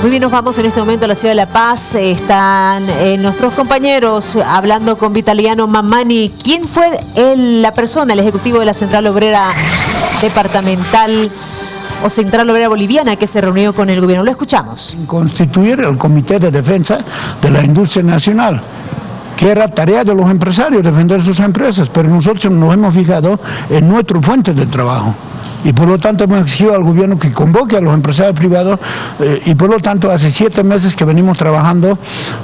Muy bien, nos vamos en este momento a la ciudad de La Paz. Están nuestros compañeros hablando con Vitaliano Mamani. ¿Quién fue la persona, el ejecutivo de la Central Obrera Departamental o Central Obrera Boliviana que se reunió con el gobierno? Lo escuchamos. Constituir el Comité de Defensa de la Industria Nacional, que era tarea de los empresarios defender sus empresas, pero nosotros nos hemos fijado en nuestras fuentes de trabajo. Y por lo tanto hemos exigido al gobierno que convoque a los empresarios privados y por lo tanto hace 7 meses que venimos trabajando,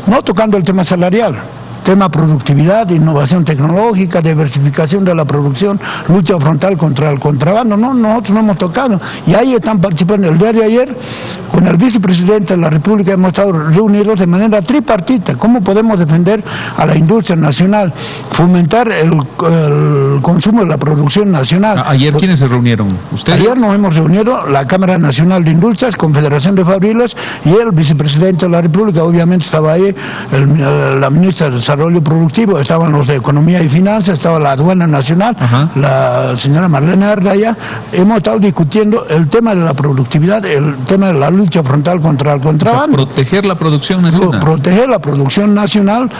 no tocando el tema salarial, tema productividad, innovación tecnológica, diversificación de la producción, lucha frontal contra el contrabando. No, nosotros no hemos tocado. Y ahí están participando. El día de ayer, con el vicepresidente de la República, hemos estado reunidos de manera tripartita. ¿Cómo podemos defender a la industria nacional? Fomentar el consumo de la producción nacional. ¿Ayer quiénes se reunieron? ¿Ustedes? Ayer nos hemos reunido la Cámara Nacional de Industrias, Confederación de Fabriles y el vicepresidente de la República. Obviamente estaba ahí la ministra de Desarrollo Productivo, estaban los de Economía y Finanzas, estaba la Aduana Nacional, la señora Marlene Ardaya. Hemos estado discutiendo el tema de la productividad, el tema de la lucha frontal contra el contrabando. O sea, proteger la producción nacional. Proteger la producción nacional,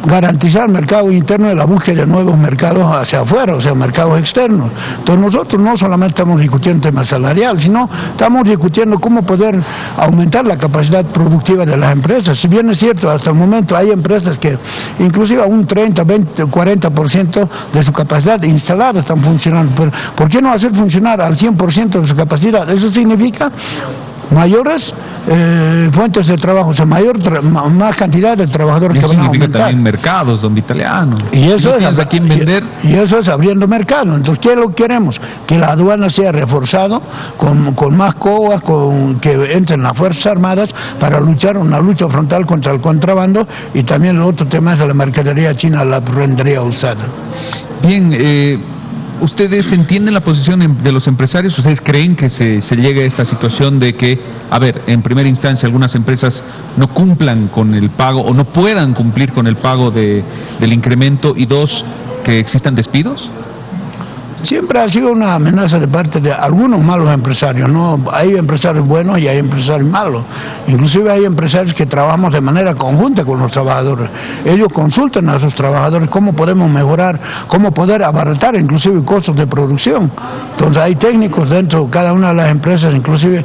garantizar el mercado interno y la búsqueda de nuevos mercados hacia afuera, o sea, mercados externos. Entonces nosotros no solamente estamos discutiendo el tema salarial, sino estamos discutiendo cómo poder aumentar la capacidad productiva de las empresas. Si bien es cierto, hasta el momento hay empresas que inclusive a un 30, 20, 40% de su capacidad instalada están funcionando, pero ¿por qué no hacer funcionar al 100% de su capacidad? Eso significa mayores fuentes de trabajo, o sea, más cantidad de trabajadores que van a aumentar. Significa también mercados, don Vitaliano. Y eso es a quién vender. Y eso es abriendo mercado. Entonces, ¿qué es lo que queremos? Que la aduana sea reforzado con más COAs, que entren las Fuerzas Armadas para luchar una lucha frontal contra el contrabando, y también el otro tema es la mercadería china, la prendería usada. Bien, ¿ustedes entienden la posición de los empresarios? ¿Ustedes creen que se llegue a esta situación de que, a ver, en primera instancia algunas empresas no cumplan con el pago o no puedan cumplir con el pago del incremento, y dos, que existan despidos? Siempre ha sido una amenaza de parte de algunos malos empresarios, ¿no? Hay empresarios buenos y hay empresarios malos. Inclusive hay empresarios que trabajamos de manera conjunta con los trabajadores. Ellos consultan a sus trabajadores cómo podemos mejorar, cómo poder abaratar inclusive costos de producción. Entonces hay técnicos dentro de cada una de las empresas, inclusive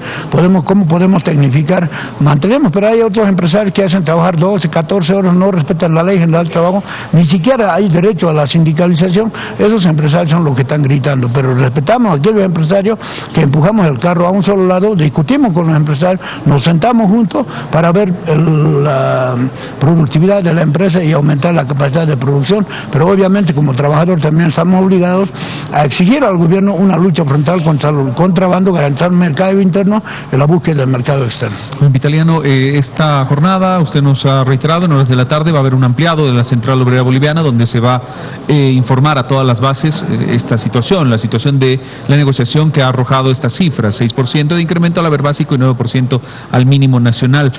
cómo podemos tecnificar, mantenemos, pero hay otros empresarios que hacen trabajar 12, 14 horas, no respetan la ley general del trabajo, ni siquiera hay derecho a la sindicalización. Esos empresarios son los que están gritando, pero respetamos a aquellos empresarios que empujamos el carro a un solo lado, discutimos con los empresarios, nos sentamos juntos para ver la productividad de la empresa y aumentar la capacidad de producción, pero obviamente como trabajadores también estamos obligados a exigir al gobierno una lucha frontal contra el contrabando, garantizar el mercado interno y la búsqueda del mercado externo. Vitaliano, esta jornada, usted nos ha reiterado, en horas de la tarde va a haber un ampliado de la Central Obrera Boliviana donde se va a informar a todas las bases esta situación, la situación de la negociación que ha arrojado estas cifras, 6% de incremento al haber básico y 9% al mínimo nacional.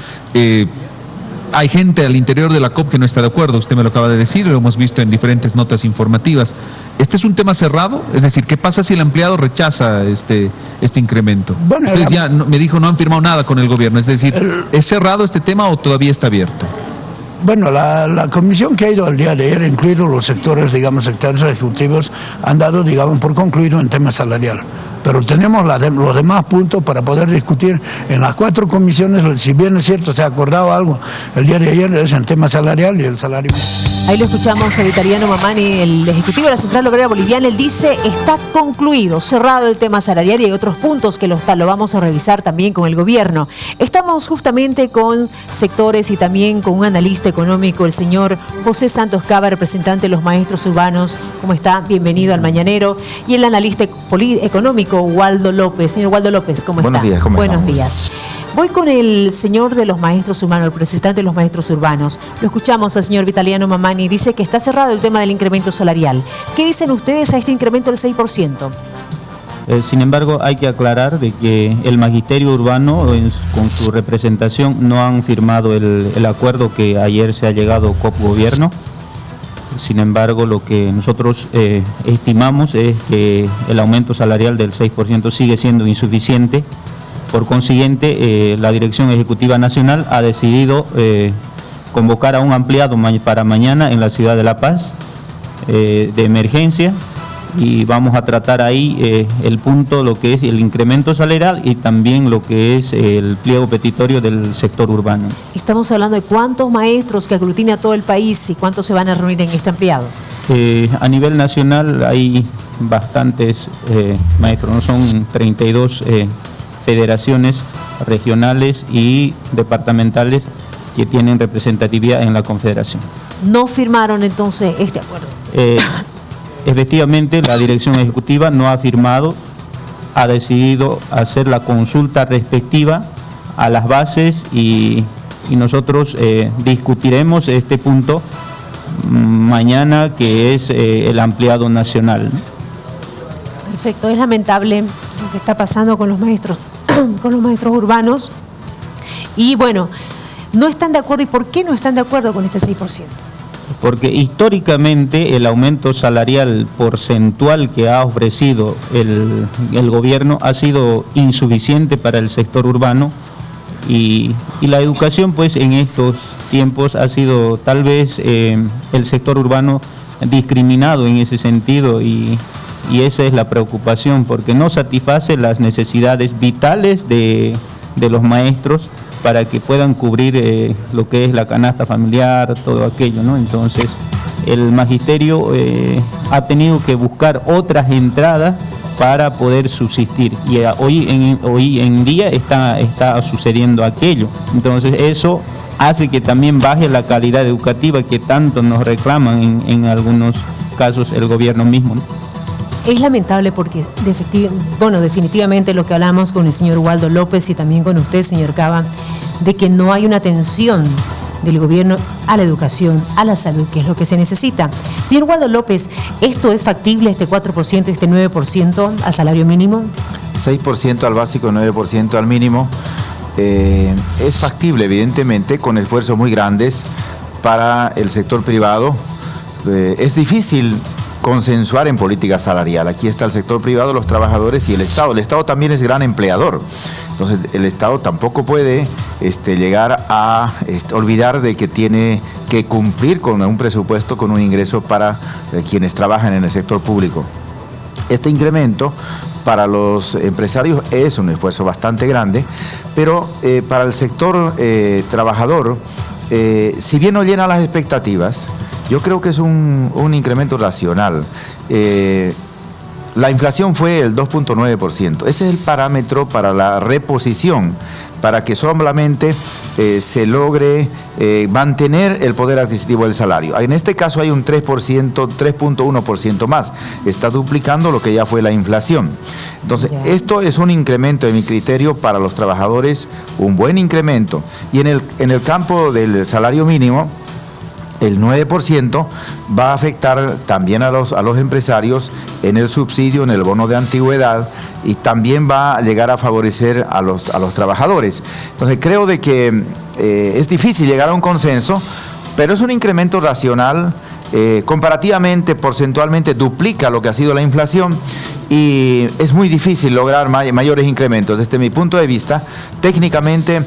Hay gente al interior de la COP que no está de acuerdo, usted me lo acaba de decir, lo hemos visto en diferentes notas informativas. ¿Este es un tema cerrado? Es decir, ¿qué pasa si el empleado rechaza este incremento? Bueno, ustedes ya me dijo no han firmado nada con el gobierno, es decir, ¿es cerrado este tema o todavía está abierto? Bueno, la comisión que ha ido al día de ayer, incluidos los sectores, sectores ejecutivos, han dado, por concluido en tema salarial. Pero tenemos los demás puntos para poder discutir en las 4 comisiones. Si bien es cierto, se ha acordado algo el día de ayer, es en tema salarial y el salario. Ahí lo escuchamos a Vitaliano Mamani, el ejecutivo de la Central Obrera Boliviana. Él dice, está concluido, cerrado el tema salarial, y hay otros puntos que lo vamos a revisar también con el gobierno. Estamos justamente con sectores y también con un analista económico, el señor José Santos Cava, representante de los maestros urbanos. ¿Cómo está? Bienvenido al Mañanero. Y el analista económico, Waldo López. Señor Waldo López, ¿cómo está? Buenos días, ¿cómo estamos? Buenos días. Voy con el señor de los maestros urbanos, el representante de los maestros urbanos. Lo escuchamos al señor Vitaliano Mamani, dice que está cerrado el tema del incremento salarial. ¿Qué dicen ustedes a este incremento del 6%? Sin embargo, hay que aclarar de que el magisterio urbano, con su representación, no han firmado el acuerdo que ayer se ha llegado COP-Gobierno. Sin embargo, lo que nosotros estimamos es que el aumento salarial del 6% sigue siendo insuficiente, Por consiguiente, la Dirección Ejecutiva Nacional ha decidido convocar a un ampliado para mañana en la ciudad de La Paz de emergencia, y vamos a tratar ahí el punto, lo que es el incremento salarial y también lo que es el pliego petitorio del sector urbano. Estamos hablando de cuántos maestros que aglutina todo el país y cuántos se van a reunir en este ampliado. A nivel nacional hay bastantes maestros, ¿no? Son 32 federaciones regionales y departamentales que tienen representatividad en la Confederación. ¿No firmaron entonces este acuerdo? Efectivamente, la Dirección Ejecutiva no ha firmado, ha decidido hacer la consulta respectiva a las bases y nosotros discutiremos este punto mañana, que es el ampliado nacional. Perfecto, es lamentable lo que está pasando con los maestros, con los maestros urbanos. Y bueno, no están de acuerdo. ¿Y por qué no están de acuerdo con este 6%? Porque históricamente el aumento salarial porcentual que ha ofrecido el gobierno ha sido insuficiente para el sector urbano, y la educación, pues, en estos tiempos ha sido tal vez el sector urbano discriminado en ese sentido, y esa es la preocupación, porque no satisface las necesidades vitales de los maestros para que puedan cubrir lo que es la canasta familiar, todo aquello, ¿no? Entonces, el magisterio ha tenido que buscar otras entradas para poder subsistir, y hoy en día está sucediendo aquello. Entonces, eso hace que también baje la calidad educativa que tanto nos reclaman en algunos casos el gobierno mismo, ¿no? Es lamentable porque definitivamente lo que hablamos con el señor Waldo López y también con usted, señor Cava, de que no hay una atención del gobierno a la educación, a la salud, que es lo que se necesita. Señor Waldo López, ¿esto es factible, este 4% y este 9% al salario mínimo? 6% al básico, 9% al mínimo. Es factible, evidentemente, con esfuerzos muy grandes para el sector privado. Es difícil consensuar en política salarial. Aquí está el sector privado, los trabajadores y el Estado. El Estado también es gran empleador. Entonces, el Estado tampoco puede llegar a olvidar de que tiene que cumplir con un presupuesto, con un ingreso para quienes trabajan en el sector público. Este incremento para los empresarios es un esfuerzo bastante grande, pero para el sector trabajador, si bien no llena las expectativas, yo creo que es un incremento racional. La inflación fue el 2.9%. Ese es el parámetro para la reposición, para que solamente se logre mantener el poder adquisitivo del salario. En este caso hay un 3.1% más. Está duplicando lo que ya fue la inflación. Entonces, esto es un incremento, en mi criterio, para los trabajadores, un buen incremento. Y en el campo del salario mínimo, el 9% va a afectar también a los empresarios en el subsidio, en el bono de antigüedad, y también va a llegar a favorecer a los trabajadores. Entonces, creo de que es difícil llegar a un consenso, pero es un incremento racional, comparativamente, porcentualmente duplica lo que ha sido la inflación, y es muy difícil lograr mayores incrementos. Desde mi punto de vista, técnicamente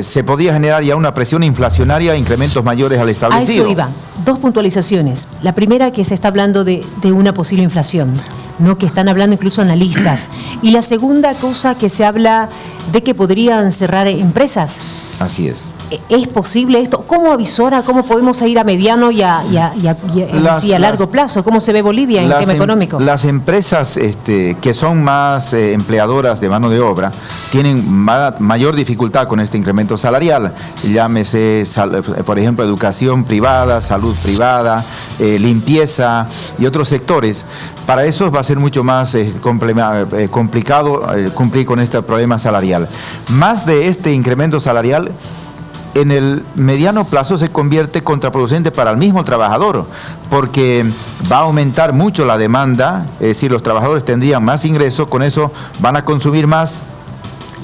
se podía generar ya una presión inflacionaria, incrementos mayores al establecido. A eso iba. Dos puntualizaciones. La primera, que se está hablando de una posible inflación, ¿no? Que están hablando incluso analistas. Y la segunda cosa, que se habla de que podrían cerrar empresas. Así es. ¿Es posible esto? ¿Cómo avisora? ¿Cómo podemos ir a mediano y a largo plazo? ¿Cómo se ve Bolivia en el tema económico? Las empresas que son más empleadoras de mano de obra tienen mayor dificultad con este incremento salarial. Llámese, por ejemplo, educación privada, salud privada, limpieza y otros sectores. Para eso va a ser mucho más complicado cumplir con este problema salarial. Más de este incremento salarial, en el mediano plazo se convierte contraproducente para el mismo trabajador, porque va a aumentar mucho la demanda, es decir, los trabajadores tendrían más ingresos, con eso van a consumir más,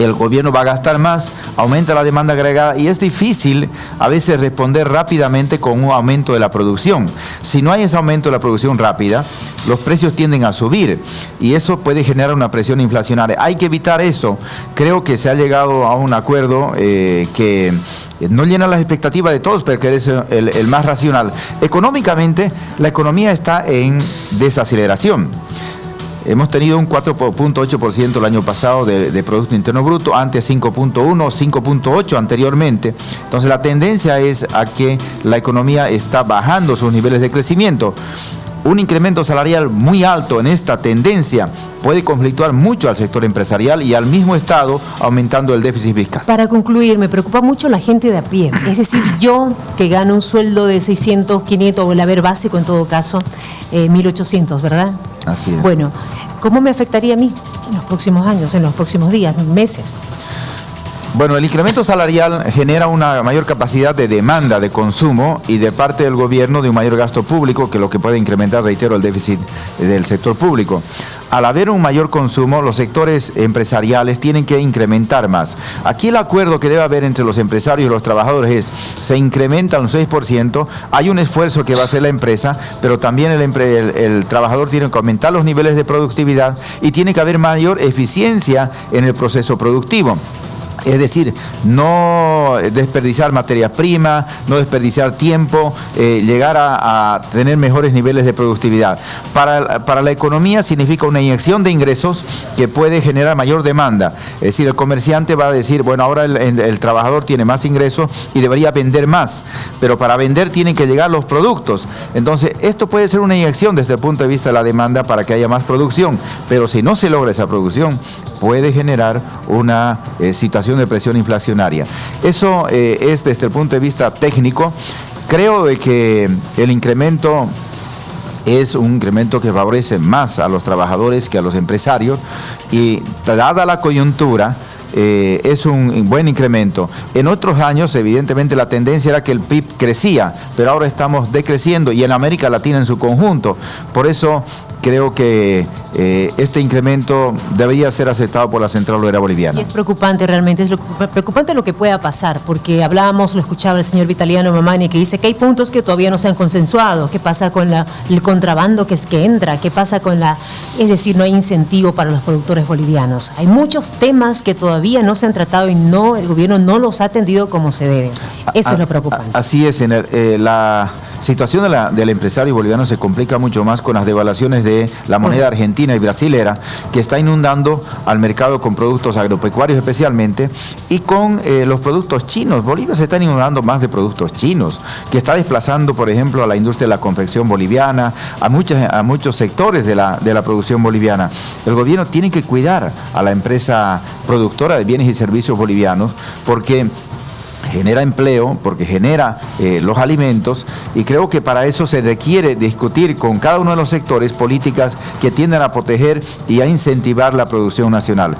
el gobierno va a gastar más, aumenta la demanda agregada y es difícil a veces responder rápidamente con un aumento de la producción. Si no hay ese aumento de la producción rápida, los precios tienden a subir y eso puede generar una presión inflacionaria. Hay que evitar eso. Creo que se ha llegado a un acuerdo que no llena las expectativas de todos, pero que es el más racional. Económicamente, la economía está en desaceleración. Hemos tenido un 4.8% el año pasado de Producto Interno Bruto, antes 5.1, 5.8 anteriormente. Entonces la tendencia es a que la economía está bajando sus niveles de crecimiento. Un incremento salarial muy alto en esta tendencia puede conflictuar mucho al sector empresarial y al mismo Estado, aumentando el déficit fiscal. Para concluir, me preocupa mucho la gente de a pie. Es decir, yo que gano un sueldo de 600, 500 o el haber básico en todo caso, 1.800, ¿verdad? Así es. Bueno, ¿cómo me afectaría a mí en los próximos años, en los próximos días, meses? Bueno, el incremento salarial genera una mayor capacidad de demanda de consumo y de parte del gobierno de un mayor gasto público, que lo que puede incrementar, reitero, el déficit del sector público. Al haber un mayor consumo, los sectores empresariales tienen que incrementar más. Aquí el acuerdo que debe haber entre los empresarios y los trabajadores es, se incrementa un 6%, hay un esfuerzo que va a hacer la empresa, pero también el trabajador tiene que aumentar los niveles de productividad y tiene que haber mayor eficiencia en el proceso productivo. Es decir, no desperdiciar materia prima, no desperdiciar tiempo, llegar a tener mejores niveles de productividad. Para la economía significa una inyección de ingresos que puede generar mayor demanda. Es decir, el comerciante va a decir, bueno, ahora el trabajador tiene más ingresos y debería vender más, pero para vender tienen que llegar los productos. Entonces, esto puede ser una inyección desde el punto de vista de la demanda para que haya más producción, pero si no se logra esa producción, puede generar una situación de presión inflacionaria. Eso es desde el punto de vista técnico. Creo de que el incremento es un incremento que favorece más a los trabajadores que a los empresarios y dada la coyuntura, es un buen incremento. En otros años, evidentemente, la tendencia era que el PIB crecía, pero ahora estamos decreciendo y en América Latina en su conjunto. Por eso creo que este incremento debería ser aceptado por la Central Obrera Boliviana. Y es preocupante realmente, es preocupante lo que pueda pasar, porque hablábamos, lo escuchaba el señor Vitaliano Mamani, que dice que hay puntos que todavía no se han consensuado. ¿Qué pasa con el contrabando que entra? ¿Qué pasa con es decir, no hay incentivo para los productores bolivianos? Hay muchos temas que todavía no se han tratado y el gobierno no los ha atendido como se debe. Eso es lo preocupante. Así es, la situación del empresario boliviano se complica mucho más con las devaluaciones de la moneda argentina y brasilera, que está inundando al mercado con productos agropecuarios especialmente, y con los productos chinos. Bolivia se está inundando más de productos chinos, que está desplazando, por ejemplo, a la industria de la confección boliviana, a muchos sectores de la producción boliviana. El gobierno tiene que cuidar a la empresa productora de bienes y servicios bolivianos, porque genera empleo, porque genera los alimentos, y creo que para eso se requiere discutir con cada uno de los sectores políticas que tiendan a proteger y a incentivar la producción nacional.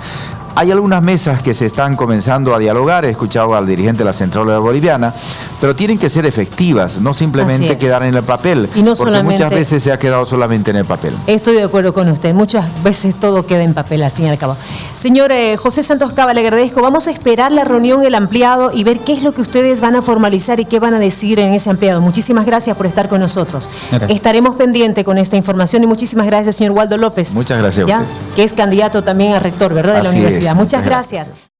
Hay algunas mesas que se están comenzando a dialogar, he escuchado al dirigente de la Central Obrera Boliviana, pero tienen que ser efectivas, no simplemente quedar en el papel, y no porque solamente, muchas veces se ha quedado solamente en el papel. Estoy de acuerdo con usted, muchas veces todo queda en papel al fin y al cabo. Señor José Santos Cava, le agradezco. Vamos a esperar la reunión, el ampliado, y ver qué es lo que ustedes van a formalizar y qué van a decidir en ese ampliado. Muchísimas gracias por estar con nosotros. Gracias. Estaremos pendientes con esta información y muchísimas gracias, señor Waldo López. Muchas gracias a usted. Que es candidato también a rector, ¿verdad?, de la universidad. Muchas gracias.